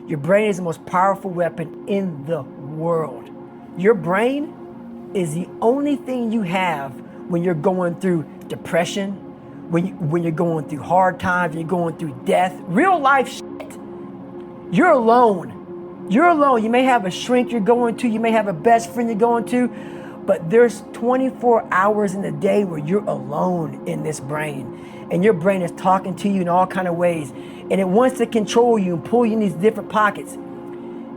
Your brain is the most powerful weapon in the world. Your brain is the only thing you have when you're going through depression, when you're going through hard times, when you're going through death, real life shit. You're alone. You're alone. You may have a shrink you're going to, you may have a best friend you're going to, but there's 24 hours in the day where you're alone in this brain. And your brain is talking to you in all kinds of ways. And it wants to control you and pull you in these different pockets.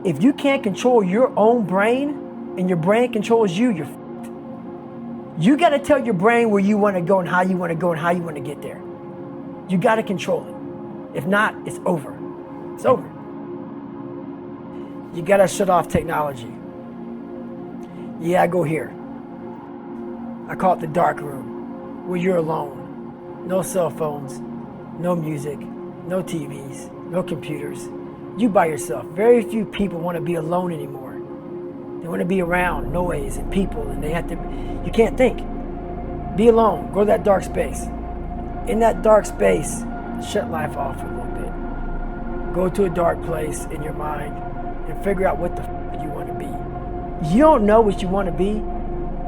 If you can't control your own brain and your brain controls you, you're f***ed. You got to tell your brain where you want to go and how you want to go and how you want to get there. You got to control it. If not, it's over. It's over. You got to shut off technology. Yeah, I go here. I call it the dark room, where you're alone. No cell phones, no music, no TVs, no computers. You by yourself. Very few people want to be alone anymore. They want to be around noise and people, and you can't think. Be alone. Go to that dark space. In that dark space, shut life off for a little bit. Go to a dark place in your mind and figure out what the f you want to be. You don't know what you want to be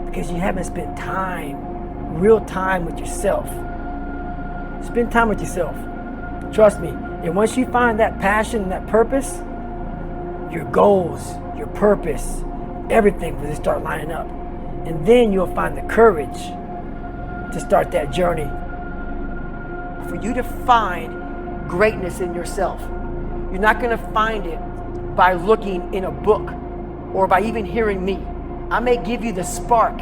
because you haven't spent real time with yourself. Spend time with yourself. Trust me. And once you find that passion and that purpose, your goals, your purpose, everything will just start lining up. And then you'll find the courage to start that journey. For you to find greatness in yourself, you're not going to find it by looking in a book or by even hearing me. I may give you the spark,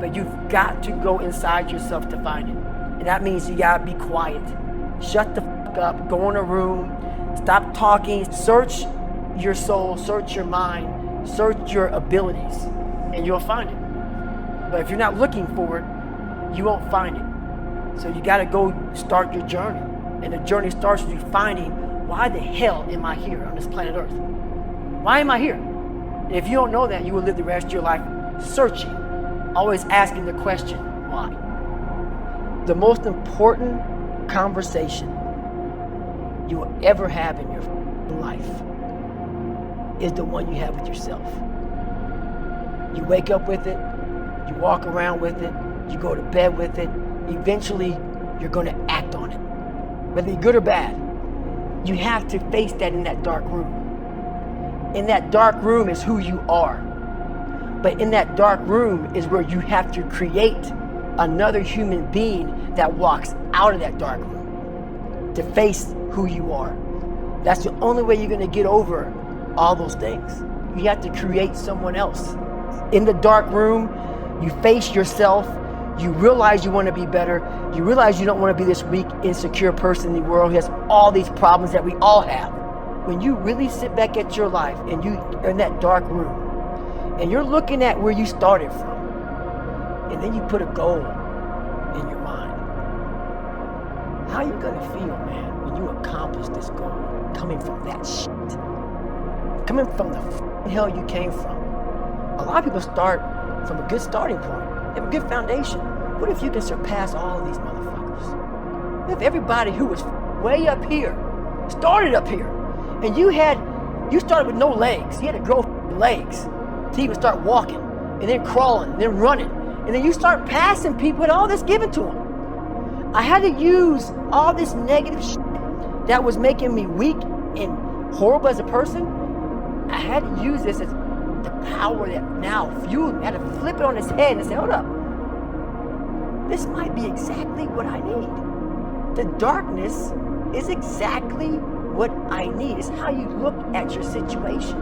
but you've got to go inside yourself to find it. And that means you got to be quiet. Shut the f up, go in a room, stop talking, search your soul, search your mind, search your abilities, and you'll find it. But if you're not looking for it, you won't find it. So you got to go start your journey. And the journey starts with you finding, why the hell am I here on this planet Earth? Why am I here? And if you don't know that, you will live the rest of your life searching, always asking the question, why? The most important conversation you will ever have in your life is the one you have with yourself. You wake up with it, you walk around with it, you go to bed with it. Eventually, you're going to act on it. Whether you're good or bad, you have to face that in that dark room. In that dark room is who you are. But in that dark room is where you have to create another human being that walks out of that dark room to face who you are. That's the only way you're going to get over all those things. You have to create someone else. In the dark room, you face yourself. You realize you want to be better. You realize you don't want to be this weak, insecure person in the world who has all these problems that we all have. When you really sit back at your life and you're in that dark room and you're looking at where you started from, and then you put a goal in your mind, how are you going to feel, man, when you accomplish this goal coming from that shit? Coming from the hell you came from. A lot of people start from a good starting point. They have a good foundation. What if you can surpass all of these motherfuckers? What if everybody who was way up here started up here, and you started with no legs. You had to grow legs to even start walking, and then crawling, and then running, and then you start passing people with all this given to them. I had to use all this negative shit that was making me weak and horrible as a person. I had to use this as the power that now fueled me. I had to flip it on its head and say, hold up. This might be exactly what I need. The darkness is exactly what I need. It's how you look at your situation.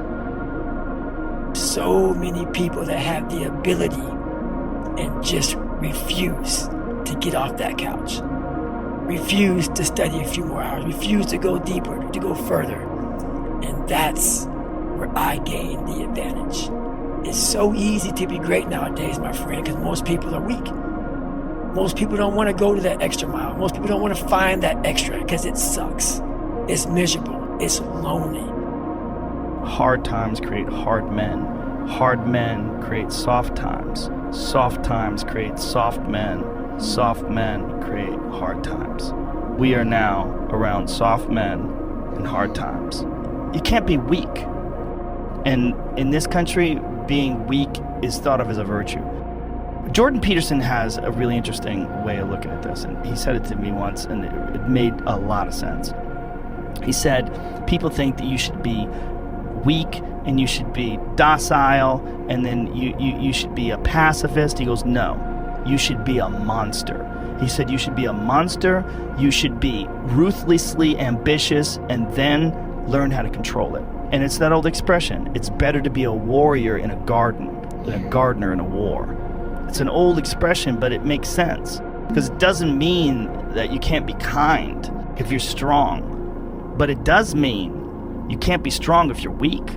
So many people that have the ability and just refuse to get off that couch. Refuse to study a few more hours. Refuse to go deeper, to go further. And that's where I gain the advantage. It's so easy to be great nowadays, my friend, because most people are weak. Most people don't want to go to that extra mile. Most people don't want to find that extra because it sucks. It's miserable. It's lonely. Hard times create hard men. Hard men create soft times. Soft times create soft men. Soft men create hard times. We are now around soft men and hard times. You can't be weak. And in this country, being weak is thought of as a virtue. Jordan Peterson has a really interesting way of looking at this, and he said it to me once, and it made a lot of sense. He said, people think that you should be weak and you should be docile, and then you should be a pacifist. He goes, no, you should be a monster. He said you should be a monster, you should be ruthlessly ambitious, and then learn how to control it. And it's that old expression, it's better to be a warrior in a garden than a gardener in a war. It's an old expression, but it makes sense. Because it doesn't mean that you can't be kind if you're strong. But it does mean you can't be strong if you're weak.